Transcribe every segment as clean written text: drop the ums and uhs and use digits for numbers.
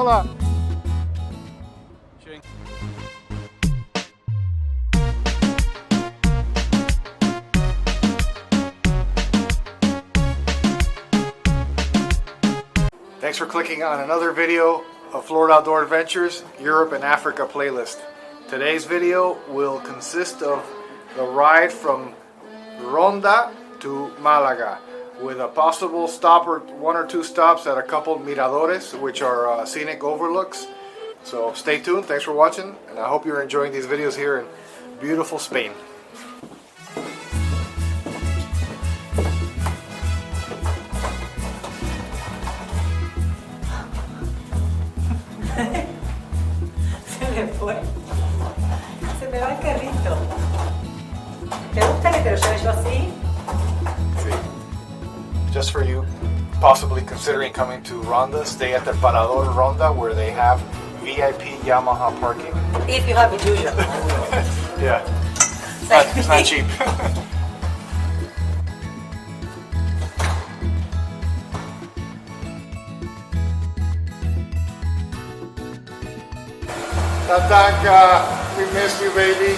Hola. Thanks for clicking on another video of Florida Outdoor Adventures Europe and Africa playlist. Today's video will consist of the ride from Ronda to Malaga, with a possible stop or one or two stops at a couple miradores, which are scenic overlooks. So stay tuned, thanks for watching, and I hope you're enjoying these videos here in beautiful Spain. Se me fue. Se me va el carrito. ¿Te gusta que te lo lleve yo así? Just for you possibly considering coming to Ronda, stay at the Parador Ronda where they have VIP Yamaha parking. If you have it usual. Yeah, it's not cheap. Tatanka, we miss you, baby.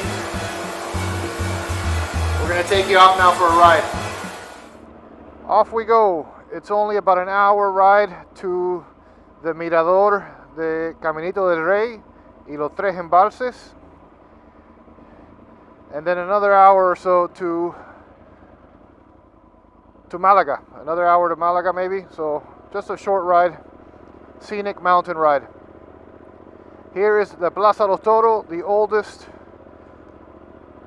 We're gonna take you off now for a ride. Off we go. It's only about an hour ride to the Mirador de Caminito del Rey y Los Tres Embalses, and then another hour or so to Malaga. Another hour to Malaga maybe. So just a short ride, scenic mountain ride. Here is the Plaza Los Toros, the oldest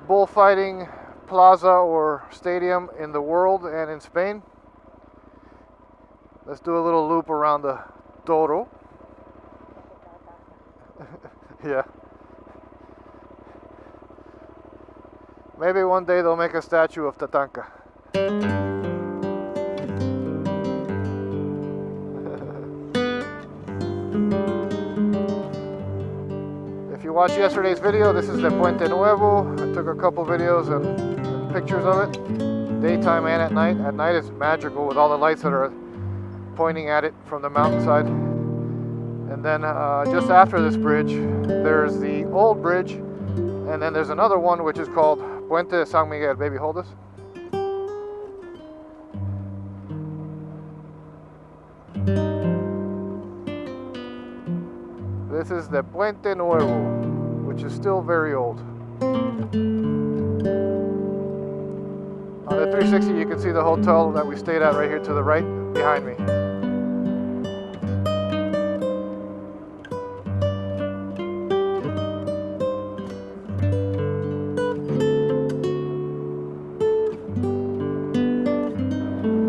bullfighting plaza or stadium in the world and in Spain. Let's do a little loop around the Toro. Yeah. Maybe one day they'll make a statue of Tatanka. If you watched yesterday's video, this is the Puente Nuevo. I took a couple videos and pictures of it, daytime and at night. At night it's magical with all the lights that are pointing at it from the mountainside. And then just after this bridge, there's the old bridge, and then there's another one which is called Puente de San Miguel. Baby, hold this. This is the Puente Nuevo, which is still very old. On the 360 you can see the hotel that we stayed at right here to the right behind me.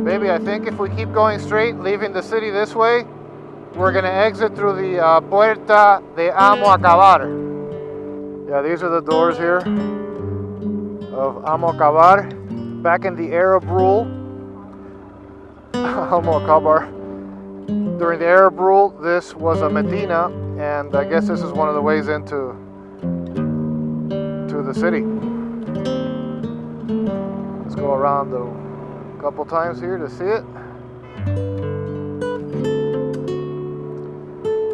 Baby, I think if we keep going straight, leaving the city this way, we're going to exit through the Puerta de Amo Acabar. Yeah, these are the doors here of Amo Acabar. Back in the Arab rule, Amo Acabar. During the Arab rule, this was a Medina, and I guess this is one of the ways into the city. Let's go around a couple times here to see it.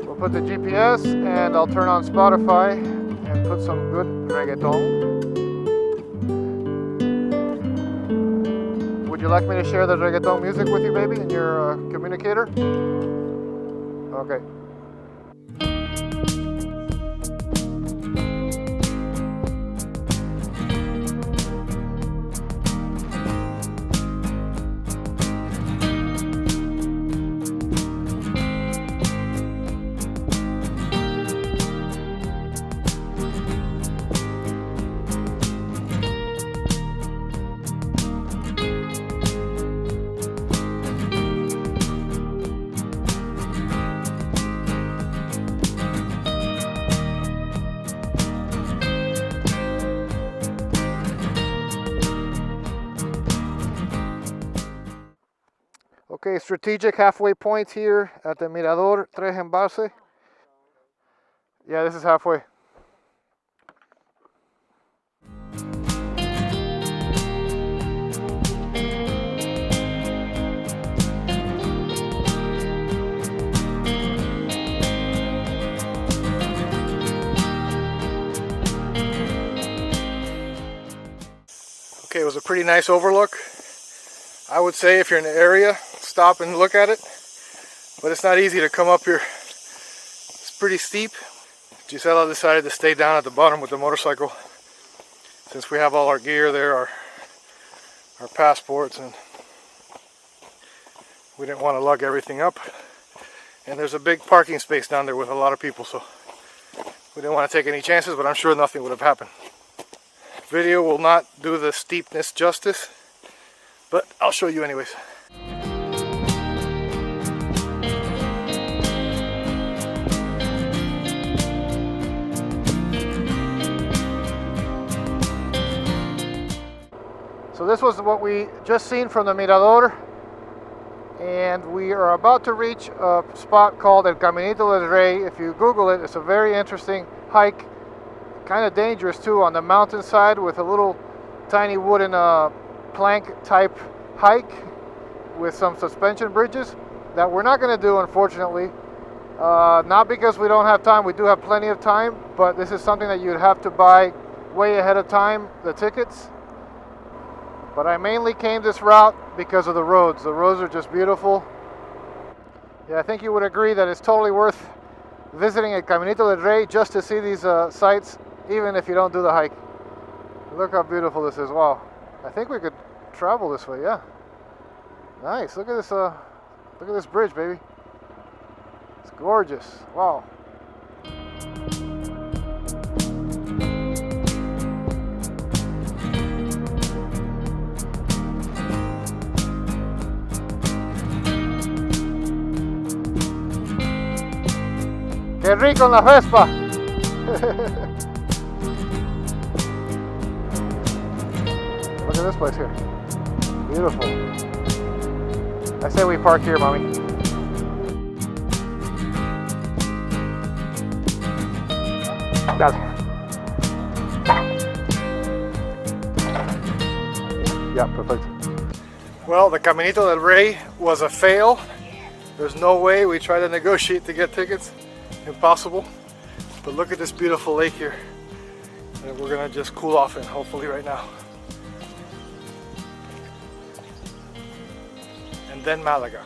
We'll put the GPS, and I'll turn on Spotify and put some good reggaeton. Would you like me to share the reggaeton music with you, baby, in your communicator? Okay. Okay, strategic halfway point here at the Mirador Tres Embalses. Yeah, this is halfway. was a pretty nice overlook. I would say if you're in the area, stop and look at it. But it's not easy to come up here. It's pretty steep. Gisela decided to stay down at the bottom with the motorcycle, since we have all our gear there, our passports, and we didn't want to lug everything up. And there's a big parking space down there with a lot of people, so we didn't want to take any chances, but I'm sure nothing would have happened. Video will not do the steepness justice, but I'll show you anyways. So this was what we just seen from the Mirador, and we are about to reach a spot called El Caminito del Rey. If you Google it, it's a very interesting hike, kind of dangerous too, on the mountainside with a little tiny wooden plank type hike with some suspension bridges that we're not going to do, unfortunately. Not because we don't have time, we do have plenty of time, but this is something that you'd have to buy way ahead of time, the tickets. But I mainly came this route because of the roads. The roads are just beautiful. Yeah, I think you would agree that it's totally worth visiting El Caminito del Rey just to see these sights, even if you don't do the hike. Look how beautiful this is. Wow. I think we could travel this way, yeah. Nice. Look at this bridge, baby. It's gorgeous. Wow. ¡Qué rico en la Vespa! Look at this place here. Beautiful. I say we park here, mommy. Dale. Yeah, perfect. Well, the Caminito del Rey was a fail. There's no way. We tried to negotiate to get tickets. Impossible. But look at this beautiful lake here that we're gonna just cool off in, hopefully right now. And then Malaga.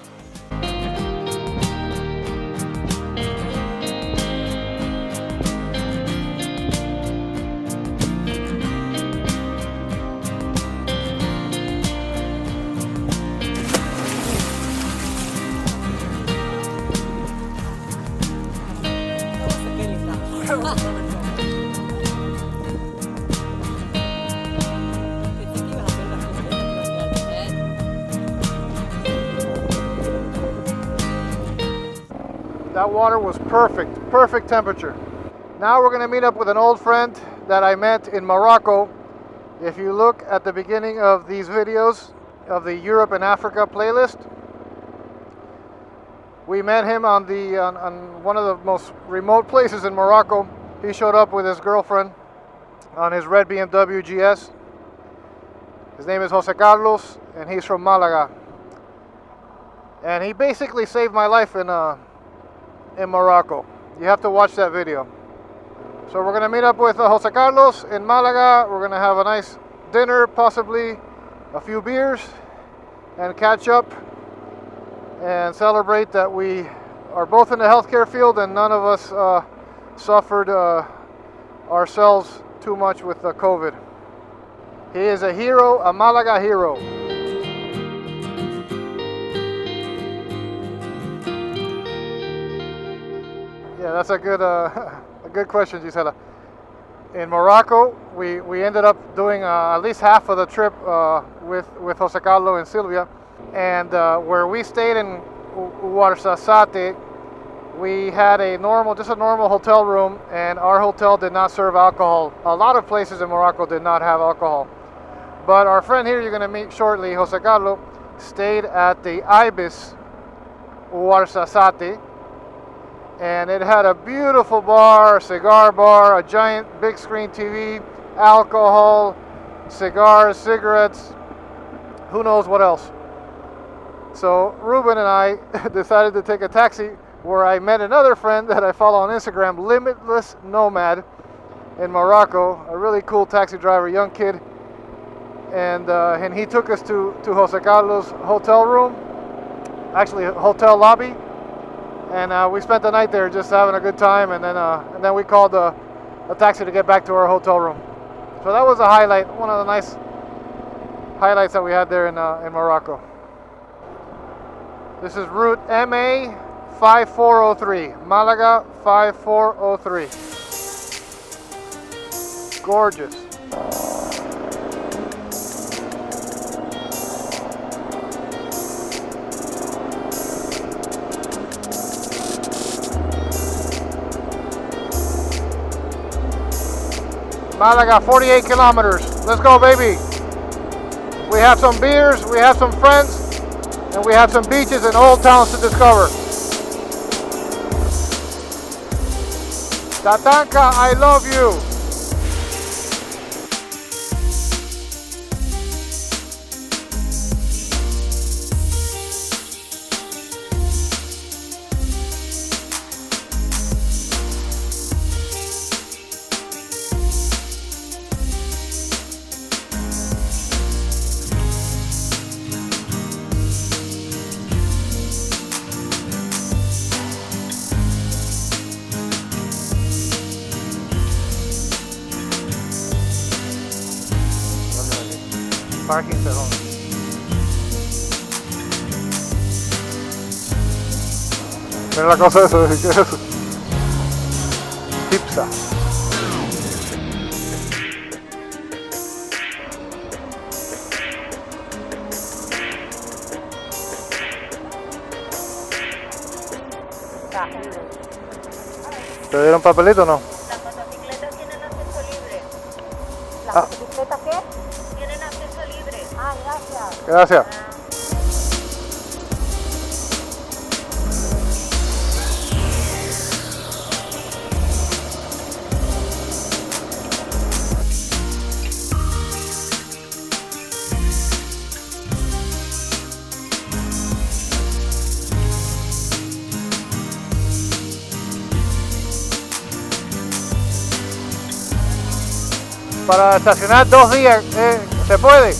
That water was perfect temperature. Now we're going to meet up with an old friend that I met in Morocco. If you look at the beginning of these videos of the Europe and Africa playlist, we met him on one of the most remote places in Morocco. He showed up with his girlfriend on his red BMW GS. His name is Jose Carlos, and he's from Malaga. And he basically saved my life in Morocco. You have to watch that video. So we're going to meet up with Jose Carlos in Malaga. We're going to have a nice dinner, possibly a few beers, and catch up and celebrate that we are both in the healthcare field and none of us suffered ourselves too much with COVID. He is a hero, a Malaga hero. Yeah, that's a good question, Gisela. In Morocco, we ended up doing at least half of the trip with Jose Carlos and Silvia, and where we stayed in Ouarzazate, we had just a normal hotel room, and our hotel did not serve alcohol. A lot of places in Morocco did not have alcohol, but our friend here you're going to meet shortly, Jose Carlos, stayed at the Ibis Ouarzazate. And it had a beautiful bar, a cigar bar, a giant big screen TV, alcohol, cigars, cigarettes, who knows what else. So Ruben and I decided to take a taxi where I met another friend that I follow on Instagram, Limitless Nomad in Morocco, a really cool taxi driver, young kid. and he took us to Jose Carlos' hotel room, actually hotel lobby, and we spent the night there just having a good time, and then we called a taxi to get back to our hotel room. So that was a highlight, one of the nice highlights that we had there in Morocco. This is route MA 5403, Malaga 5403. Gorgeous. Malaga, 48 kilometers. Let's go, baby. We have some beers, we have some friends, and we have some beaches and old towns to discover. Tatanka, I love you. Parking se joder. Mira la cosa esa, ¿qué es eso? Pizza. ¿Te dieron papelito o no? Las motocicletas tienen acceso libre. ¿Las motocicletas qué? Tienen acceso libre. Ah, gracias. Gracias. Para estacionar 2 días, ¿se puede?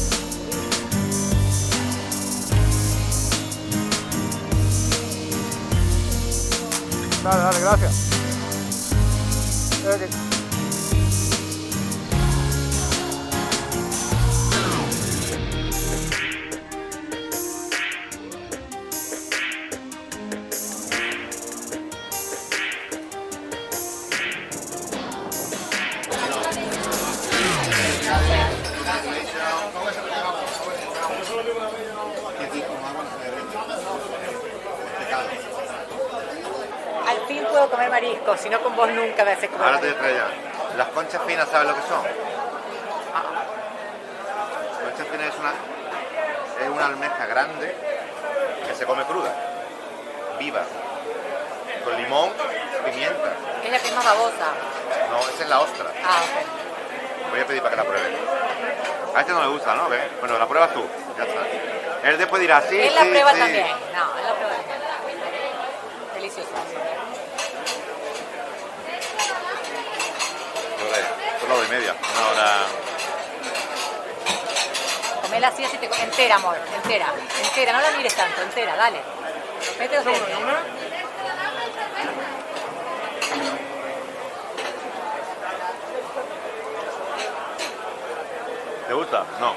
Dale, dale, gracias. Okay. Al fin puedo comer mariscos, si no con vos nunca me haces comer Ahora te mariscos. traigo. Las conchas finas, ¿sabes lo que son? Conchas finas es una almeja grande que se come cruda, viva, con limón, pimienta. Es la que es más babosa. No, esa es la ostra. Ah, ok. Voy a pedir para que la pruebe. A este no le gusta, ¿no? ¿Ves? Bueno, la pruebas tú, ya está. Él después dirá, sí, Él la sí, prueba sí. también. No, él la prueba también. Delicioso. ¿Qué hora es? Son las 2:30, una hora... Comela así, así te entera, amor, entera. Entera, no la mires tanto, entera, dale. Mete los dientes. ¿Te gusta? No.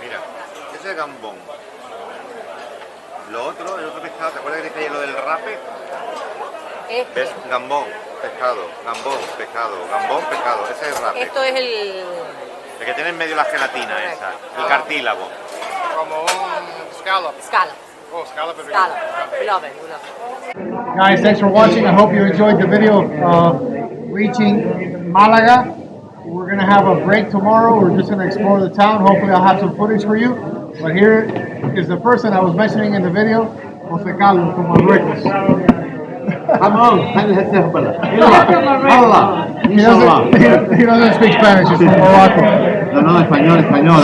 Mira, ese es gambón. Lo otro, el otro pescado, ¿te acuerdas que te dije lo del rape? ¿Ves? Gambón, pescado, gambón, pescado, gambón, pescado. Ese es el rape. Esto es el... El que tiene en medio la gelatina esa, el cartílago. Como un scallop. Scallop. Oh, scallop. Scallop. We love it, we love it. Guys, thanks for watching. I hope you enjoyed the video of reaching Malaga. We're going to have a break tomorrow. We're just going to explore the town. Hopefully I'll have some footage for you. But here is the person I was mentioning in the video, Jose Carlos from Marruecos. He doesn't speak Spanish, he's from Morocco. No, español,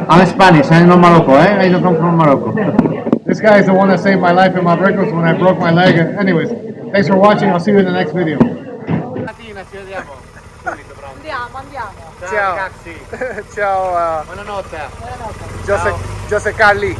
Habla Spanish, no Morocco, I don't come from Morocco. This guy is the one that saved my life in Marruecos when I broke my leg. Anyways, thanks for watching. I'll see you in the next video. Andiamo. Ciao. Ciao. Buonanotte. Buonanotte. Jose Carli.